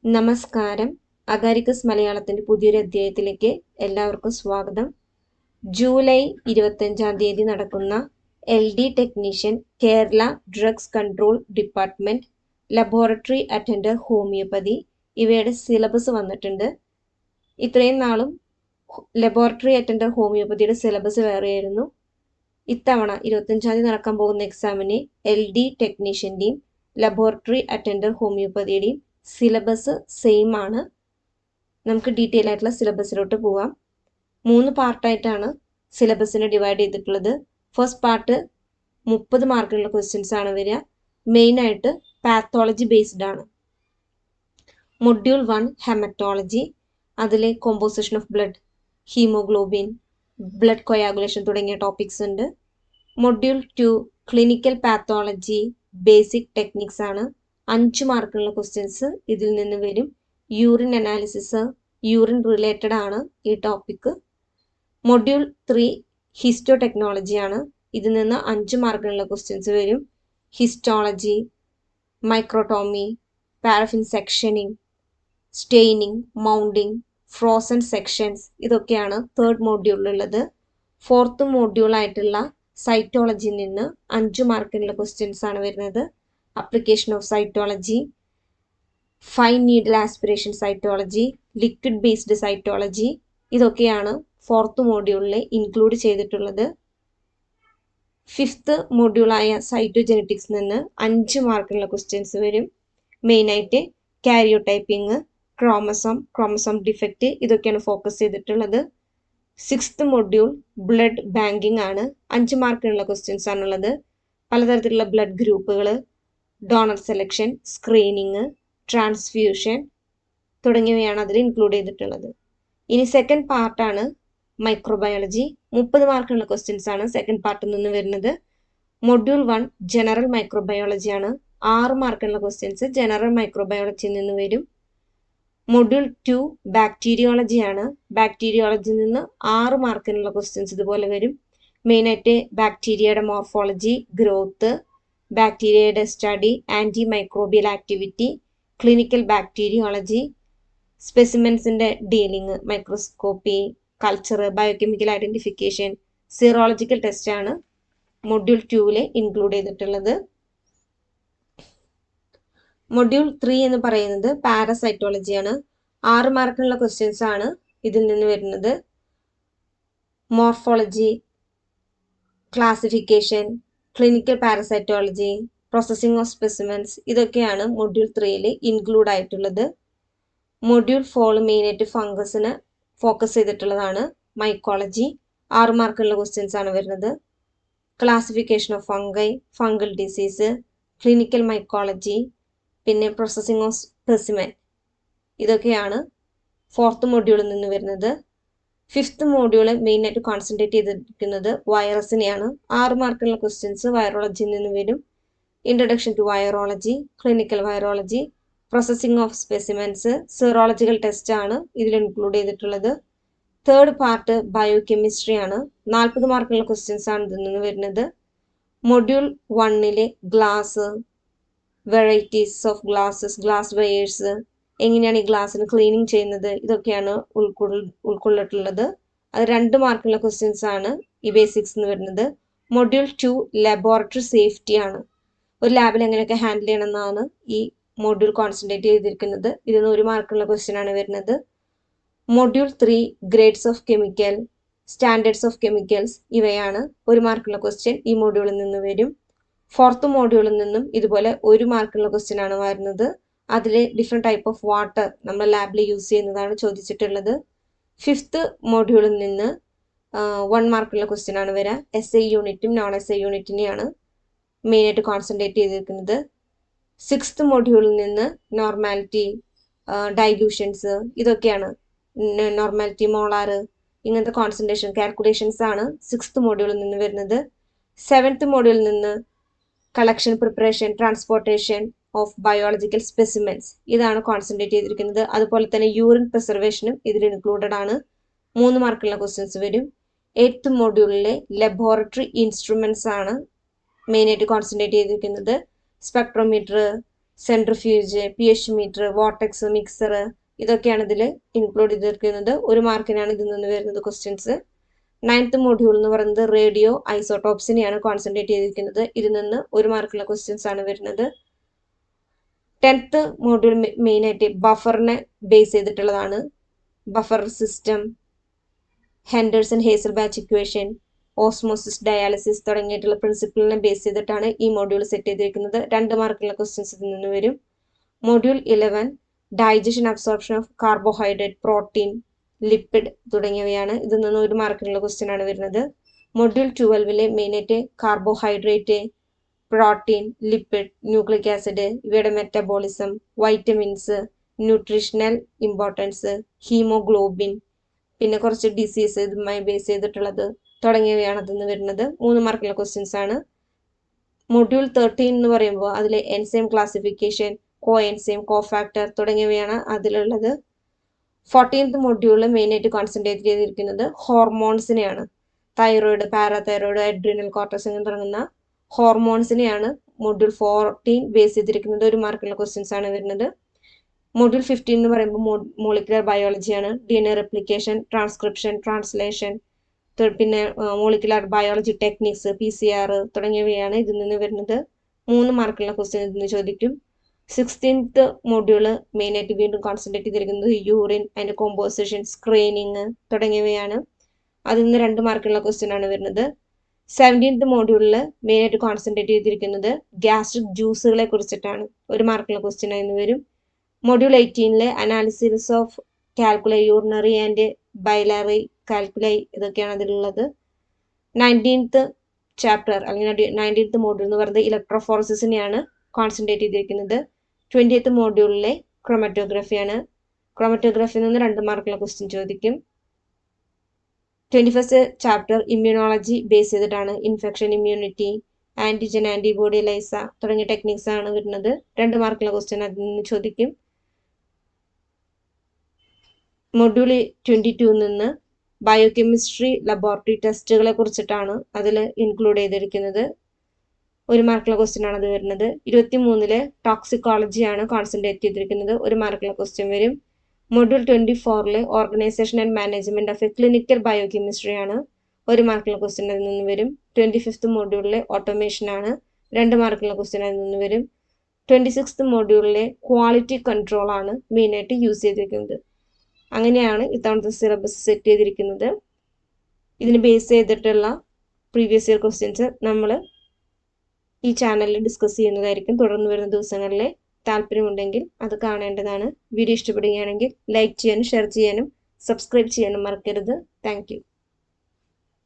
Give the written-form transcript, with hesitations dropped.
നമസ്കാരം. അഗാരിക്കസ് മലയാളത്തിന്റെ പുതിയൊരു അധ്യായത്തിലേക്ക് എല്ലാവർക്കും സ്വാഗതം. ജൂലൈ 25 നടക്കുന്ന LD technician Kerala drugs control department laboratory attender homoeopathy ഇവയുടെ സിലബസ് വന്നിട്ടുണ്ട്. ഇത്രയും നാളും ലബോറട്ടറി അറ്റൻഡർ ഹോമിയോപ്പതിയുടെ സിലബസ് വേറെയായിരുന്നു. ഇത്തവണ 25 നടക്കാൻ പോകുന്ന എക്സാമിന് LD ടെക്നീഷ്യന്റെയും ലബോറട്ടറി അറ്റൻഡർ ഹോമിയോപ്പതിയുടെയും സിലബസ് സെയിം ആണ്. നമുക്ക് ഡീറ്റെയിൽ ആയിട്ടുള്ള സിലബസിലോട്ട് പോവാം. 3 പാർട്ടായിട്ടാണ് സിലബസിനെ ഡിവൈഡ് ചെയ്തിട്ടുള്ളത്. ഫസ്റ്റ് പാർട്ട് 30 മാർക്കിനുള്ള ക്വസ്റ്റ്യൻസ് ആണ് വരിക. മെയിൻ ആയിട്ട് പാത്തോളജി ബേസ്ഡ് ആണ്. മൊഡ്യൂൾ 1 ഹെമറ്റോളജി, അതിലെ composition of blood, haemoglobin, blood coagulation തുടങ്ങിയ ടോപ്പിക്സ് ഉണ്ട്. Module 2 clinical pathology basic techniques ആണ്. 5 മാർക്കിനുള്ള ക്വസ്റ്റ്യൻസ് ഇതിൽ നിന്ന് വരും. യൂറിൻ അനാലിസിസ്, യൂറിൻ റിലേറ്റഡ് ആണ് ഈ ടോപ്പിക്ക്. മൊഡ്യൂൾ 3 ഹിസ്റ്റോ ടെക്നോളജി ആണ്. ഇതിൽ നിന്ന് 5 മാർക്കിനുള്ള ക്വസ്റ്റ്യൻസ് വരും. Histology, microtomy, paraffin sectioning, staining, mounting, frozen sections ഇതൊക്കെയാണ് തേർഡ് മോഡ്യൂളിലുള്ളത്. ഫോർത്ത് മോഡ്യൂൾ ആയിട്ടുള്ള സൈറ്റോളജിയിൽ നിന്ന് 5 മാർക്കിനുള്ള ക്വസ്റ്റ്യൻസ് ആണ് വരുന്നത്. application of cytology, fine needle aspiration cytology, liquid based cytology ഇതൊക്കെയാണ് ഫോർത്ത് മോഡ്യൂളിൽ ഇൻക്ലൂഡ് ചെയ്തിട്ടുള്ളത്. ഫിഫ്ത്ത് മോഡ്യൂളായ സൈറ്റോജെനറ്റിക്സ് നിന്ന് 5 മാർക്കിനുള്ള ക്വസ്റ്റ്യൻസ് വരും. മെയിനായിട്ട് കാരിയോടൈപ്പിംഗ്, ക്രോമസോം ഡിഫക്റ്റ് ഇതൊക്കെയാണ് ഫോക്കസ് ചെയ്തിട്ടുള്ളത്. സിക്സ്ത് മോഡ്യൂൾ ബ്ലഡ് ബാങ്കിങ് ആണ്. 5 മാർക്കിനുള്ള ക്വസ്റ്റ്യൻസ് ആണുള്ളത്. പലതരത്തിലുള്ള ബ്ലഡ് ഗ്രൂപ്പുകൾ, ഡോണർ സെലക്ഷൻ, സ്ക്രീനിങ്, ട്രാൻസ്ഫ്യൂഷൻ തുടങ്ങിയവയാണ് അതിൽ ഇൻക്ലൂഡ് ചെയ്തിട്ടുള്ളത്. ഇനി സെക്കൻഡ് പാർട്ടാണ് മൈക്രോബയോളജി. 30 മാർക്കുള്ള ക്വസ്റ്റ്യൻസ് ആണ് സെക്കൻഡ് പാർട്ടിൽ നിന്ന് വരുന്നത്. മൊഡ്യൂൾ 1 ജനറൽ മൈക്രോബയോളജി ആണ്. 6 മാർക്കുള്ള ക്വസ്റ്റ്യൻസ് ജനറൽ മൈക്രോബയോളജിയിൽ നിന്ന് വരും. മൊഡ്യൂൾ 2 ബാക്ടീരിയോളജി ആണ്. ബാക്ടീരിയോളജിയിൽ നിന്ന് 6 മാർക്കിനുള്ള ക്വസ്റ്റ്യൻസ് ഇതുപോലെ വരും. മെയിനായിട്ട് ബാക്ടീരിയയുടെ മോർഫോളജി, ഗ്രോത്ത്, ബാക്ടീരിയയുടെ study, antimicrobial activity, clinical bacteriology, സ്പെസിമെൻസിൻ്റെ dealing, microscopy, culture, biochemical identification, serological test ആണ് മൊഡ്യൂൾ 2 ഇൻക്ലൂഡ് ചെയ്തിട്ടുള്ളത്. മൊഡ്യൂൾ 3 എന്ന് പറയുന്നത് പാരസൈറ്റോളജി ആണ്. 6 മാർക്കിനുള്ള ക്വസ്റ്റ്യൻസ് ആണ് ഇതിൽ നിന്ന് വരുന്നത്. Morphology, classification, clinical പാരസൈറ്റോളജി, processing of specimens ഇതൊക്കെയാണ് മൊഡ്യൂൾ 3 ഇൻക്ലൂഡ് ആയിട്ടുള്ളത്. മൊഡ്യൂൾ 4 മെയിനായിട്ട് ഫംഗസിന് ഫോക്കസ് ചെയ്തിട്ടുള്ളതാണ്. മൈക്കോളജി, 6 മാർക്കുള്ള ക്വസ്റ്റ്യൻസ് ആണ് വരുന്നത്. Classification of fungi, fungal disease, clinical mycology, പിന്നെ പ്രോസസ്സിംഗ് ഓഫ് സ്പെസിമെൻ ഇതൊക്കെയാണ് ഫോർത്ത് മൊഡ്യൂളിൽ നിന്ന് വരുന്നത്. ഫിഫ്ത്ത് മോഡ്യൂള് മെയിനായിട്ട് കോൺസെൻട്രേറ്റ് ചെയ്തിരിക്കുന്നത് വൈറസിനെയാണ്. 6 മാർക്കുള്ള ക്വസ്റ്റ്യൻസ് വൈറോളജിയിൽ നിന്ന് വരും. Introduction to virology, clinical virology, processing of specimens, serological test ആണ് ഇതിൽ ഇൻക്ലൂഡ് ചെയ്തിട്ടുള്ളത്. തേർഡ് പാർട്ട് ബയോകെമിസ്ട്രി ആണ്. 40 മാർക്കുള്ള ക്വസ്റ്റ്യൻസ് ആണ് ഇതിൽ നിന്ന് വരുന്നത്. Module 1 glass, varieties of glasses, glass wares, എങ്ങനെയാണ് ഈ ഗ്ലാസ്സിന് ക്ലീനിങ് ചെയ്യുന്നത് ഇതൊക്കെയാണ് ഉൾക്കൊള്ളിട്ടുള്ളത്. അത് 2 മാർക്കുള്ള ക്വസ്റ്റ്യൻസ് ആണ് ഈ ബേസിക്സ് എന്ന് വരുന്നത്. മൊഡ്യൂൾ 2 ലബോറട്ടറി സേഫ്റ്റി ആണ്. ഒരു ലാബിൽ എങ്ങനെയൊക്കെ ഹാൻഡിൽ ചെയ്യണം എന്നാണ് ഈ മൊഡ്യൂൾ കോൺസെൻട്രേറ്റ് ചെയ്തിരിക്കുന്നത്. ഇതിന് 1 മാർക്കുള്ള ക്വസ്റ്റ്യൻ ആണ് വരുന്നത്. Module 3 grades of chemical, standards of chemicals ഇവയാണ് 1 മാർക്കുള്ള ക്വസ്റ്റ്യൻ ഈ മൊഡ്യൂളിൽ നിന്ന് വരും. ഫോർത്ത് മോഡ്യൂളിൽ നിന്നും ഇതുപോലെ 1 മാർക്കുള്ള ക്വസ്റ്റ്യൻ ആണ് വരുന്നത്. അതിൽ ഡിഫറെൻറ്റ് ടൈപ്പ് ഓഫ് വാട്ടർ നമ്മൾ ലാബിൽ യൂസ് ചെയ്യുന്നതാണ് ചോദിച്ചിട്ടുള്ളത്. ഫിഫ്ത്ത് മോഡ്യൂളിൽ നിന്ന് 1 മാർക്കുള്ള ക്വസ്റ്റ്യൻ ആണ് വരിക. SI യൂണിറ്റും നോൺ SI യൂണിറ്റിനെയാണ് മെയിനായിട്ട് കോൺസെൻട്രേറ്റ് ചെയ്തിരിക്കുന്നത്. സിക്സ്ത് മോഡ്യൂളിൽ നിന്ന് നോർമാലിറ്റി, ഡൈല്യൂഷൻസ് ഇതൊക്കെയാണ്. നോർമാലിറ്റി, മോളാറ് ഇങ്ങനത്തെ കോൺസെൻട്രേഷൻ കാൽക്കുലേഷൻസ് ആണ് സിക്സ്ത് മോഡ്യൂളിൽ നിന്ന് വരുന്നത്. സെവൻത്ത് മോഡ്യൂളിൽ നിന്ന് collection, preparation, transportation of biological specimens ഇതാണ് കോൺസെൻട്രേറ്റ് ചെയ്തിരിക്കുന്നത്. അതുപോലെ തന്നെ യൂറിൻ പ്രിസർവേഷനും ഇതിൽ ഇൻക്ലൂഡഡ് ആണ്. 3 മാർക്കുള്ള ക്വസ്റ്റ്യൻസ് വരും. 8th മോഡ്യൂളിലെ ലബോറട്ടറി ഇൻസ്ട്രുമെന്റ്സ് ആണ് മെയിനായിട്ട് കോൺസെൻട്രേറ്റ് ചെയ്തിരിക്കുന്നത്. Spectrometer, centrifuge, P H metre, vortex, mixer, ഇതൊക്കെയാണ് ഇതിൽ ഇൻക്ലൂഡ് ചെയ്തിരിക്കുന്നത്. 1 മാർക്കിനാണ് ഇതിൽ നിന്ന് വരുന്നത് ക്വസ്റ്റ്യൻസ്. 9th മോഡ്യൂൾ എന്ന് പറയുന്നത് റേഡിയോ ഐസോട്ടോപ്സിനെയാണ് കോൺസെൻട്രേറ്റ് ചെയ്തിരിക്കുന്നത്. ഇതിൽ നിന്ന് 1 മാർക്കുള്ള ക്വസ്റ്റ്യൻസ് ആണ് വരുന്നത്. 10th മോഡ്യൂൾ മെയിനായിട്ട് ബഫറിനെ ബേസ് ചെയ്തിട്ടുള്ളതാണ്. Buffer system, Henderson Hasselbalch equation, osmosis, dialysis തുടങ്ങിയിട്ടുള്ള പ്രിൻസിപ്പിളിനെ ബേസ് ചെയ്തിട്ടാണ് ഈ മോഡ്യൂൾ സെറ്റ് ചെയ്തിരിക്കുന്നത്. 2 മാർക്കുള്ള ക്വസ്റ്റ്യൻസ് ഇതിൽ നിന്ന് വരും. Module 11 digestion, absorption of carbohydrate, protein, lipid തുടങ്ങിയവയാണ്. ഇതിൽ നിന്ന് 1 മാർക്കിനുള്ള ക്വസ്റ്റ്യൻ ആണ് വരുന്നത്. മൊഡ്യൂൾ 12 മെയിനായിട്ട് carbohydrate, protein, lipid, nucleic acid, ഇവയുടെ metabolism, vitamins, nutritional importance, haemoglobin, പിന്നെ കുറച്ച് ഡിസീസ് ഇതുമായി ബേസ് ചെയ്തിട്ടുള്ളത് തുടങ്ങിയവയാണ് അതിൽ നിന്ന് വരുന്നത്. 3 മാർക്കുള്ള ക്വസ്റ്റ്യൻസ് ആണ്. മൊഡ്യൂൾ 13 എന്ന് പറയുമ്പോൾ അതിലെ എൻസൈം ക്ലാസിഫിക്കേഷൻ, കോ എൻസൈം, കോഫാക്ടർ തുടങ്ങിയവയാണ് അതിലുള്ളത്. 14th മൊഡ്യൂളിൽ മെയിനായിട്ട് കോൺസെൻട്രേറ്റ് ചെയ്തിരിക്കുന്നത് ഹോർമോൺസിനെയാണ്. തൈറോയിഡ്, പാരാതൈറോയിഡ്, അഡ്രീനൽ കോർട്ടക്സ് എന്ന് തുടങ്ങുന്ന ഹോർമോൺസിനെയാണ് മൊഡ്യൂൾ 14 ബേസ് ചെയ്തിരിക്കുന്നത്. 1 മാർക്കുള്ള ക്വസ്റ്റ്യൻസ് ആണ് വരുന്നത്. മൊഡ്യൂൾ 15 എന്ന് പറയുമ്പോൾ മോളിക്കുലർ ബയോളജിയാണ്. DNA റെപ്ലിക്കേഷൻ, ട്രാൻസ്ക്രിപ്ഷൻ, ട്രാൻസ്ലേഷൻ, പിന്നെ മോളിക്കുലർ ബയോളജി ടെക്നിക്സ്, PCR തുടങ്ങിയവയാണ് ഇതിൽ നിന്ന് വരുന്നത്. 3 മാർക്കുള്ള ക്വസ്റ്റ്യൻ ഇതിൽ നിന്ന് ചോദിക്കും. 16th മോഡ്യൂള് മെയിനായിട്ട് വീണ്ടും കോൺസെൻട്രേറ്റ് ചെയ്തിരിക്കുന്നത് യൂറിൻ, അതിൻ്റെ കോമ്പോസിഷൻ, സ്ക്രീനിങ് തുടങ്ങിയവയാണ്. അതിൽ നിന്ന് 2 മാർക്കുള്ള ക്വസ്റ്റ്യൻ ആണ് വരുന്നത്. 17th മോഡ്യൂളിൽ മെയിനായിട്ട് കോൺസെൻട്രേറ്റ് ചെയ്തിരിക്കുന്നത് ഗ്യാസ്ട്രിക് ജ്യൂസുകളെ കുറിച്ചിട്ടാണ്. 1 മാർക്കുള്ള ക്വസ്റ്റ്യൻ ആയിരുന്നു വരും. Module 18 analysis of calculi, urinary and biliary calculi, ഇതൊക്കെയാണ് അതിലുള്ളത്. 19th ചാപ്റ്റർ അല്ലെങ്കിൽ 19th മോഡ്യൂൾ എന്ന് പറയുന്നത് ഇലക്ട്രോഫോറസിസിനെയാണ് കോൺസെൻട്രേറ്റ് ചെയ്തിരിക്കുന്നത്. 20th മോഡ്യൂളിലെ ക്രോമറ്റോഗ്രഫിയാണ്. ക്രോമറ്റോഗ്രഫിയിൽ നിന്ന് 2 മാർക്കുള്ള ക്വസ്റ്റ്യൻ ചോദിക്കും. 21st ചാപ്റ്റർ ഇമ്മ്യൂണോളജി ബേസ് ചെയ്തിട്ടാണ്. ഇൻഫെക്ഷൻ, ഇമ്മ്യൂണിറ്റി, ആന്റിജൻ, ആന്റിബോഡി, ലൈസ തുടങ്ങിയ ടെക്നിക്സ് ആണ് വരുന്നത്. 2 മാർക്കുള്ള ക്വസ്റ്റ്യൻ അതിൽ നിന്ന് ചോദിക്കും. മൊഡ്യൂൾ 22 നിന്ന് ബയോകെമിസ്ട്രി ലബോറട്ടറി ടെസ്റ്റുകളെ കുറിച്ചിട്ടാണ് അതിൽ ഇൻക്ലൂഡ് ചെയ്തിരിക്കുന്നത്. 1 മാർക്കുള്ള ക്വസ്റ്റ്യൻ ആണ് അത് വരുന്നത്. 23 ടോക്സിക്കോളജിയാണ് കോൺസെൻട്രേറ്റ് ചെയ്തിരിക്കുന്നത്. 1 മാർക്കുള്ള ക്വസ്റ്റ്യൻ വരും. Module 24 organisation and management of A clinical biochemistry ആണ്. 1 മാർക്കുള്ള ക്വസ്റ്റ്യൻ അതിൽ നിന്ന് വരും. 25th മോഡ്യൂളിലെ ഓട്ടോമേഷൻ ആണ്. 2 മാർക്കുള്ള ക്വസ്റ്റ്യൻ അതിൽ നിന്ന് വരും. 26th മോഡ്യൂളിലെ ക്വാളിറ്റി കൺട്രോൾ ആണ് മെയിനായിട്ട് യൂസ് ചെയ്തിരിക്കുന്നത്. അങ്ങനെയാണ് ഇത്തവണത്തെ സിലബസ് സെറ്റ് ചെയ്തിരിക്കുന്നത്. ഇതിന് ബേസ് ചെയ്തിട്ടുള്ള പ്രീവിയസ് ഇയർ ക്വസ്റ്റ്യൻസ് നമ്മൾ ഈ ചാനലിൽ ഡിസ്കസ് ചെയ്യുന്നതായിരിക്കും തുടർന്ന് വരുന്ന ദിവസങ്ങളിൽ. താല്പര്യമുണ്ടെങ്കിൽ അത് കാണേണ്ടതാണ്. വീഡിയോ ഇഷ്ടപ്പെടുകയാണെങ്കിൽ ലൈക്ക് ചെയ്യാനും ഷെയർ ചെയ്യാനും സബ്സ്ക്രൈബ് ചെയ്യാനും മറക്കരുത്. Thank you.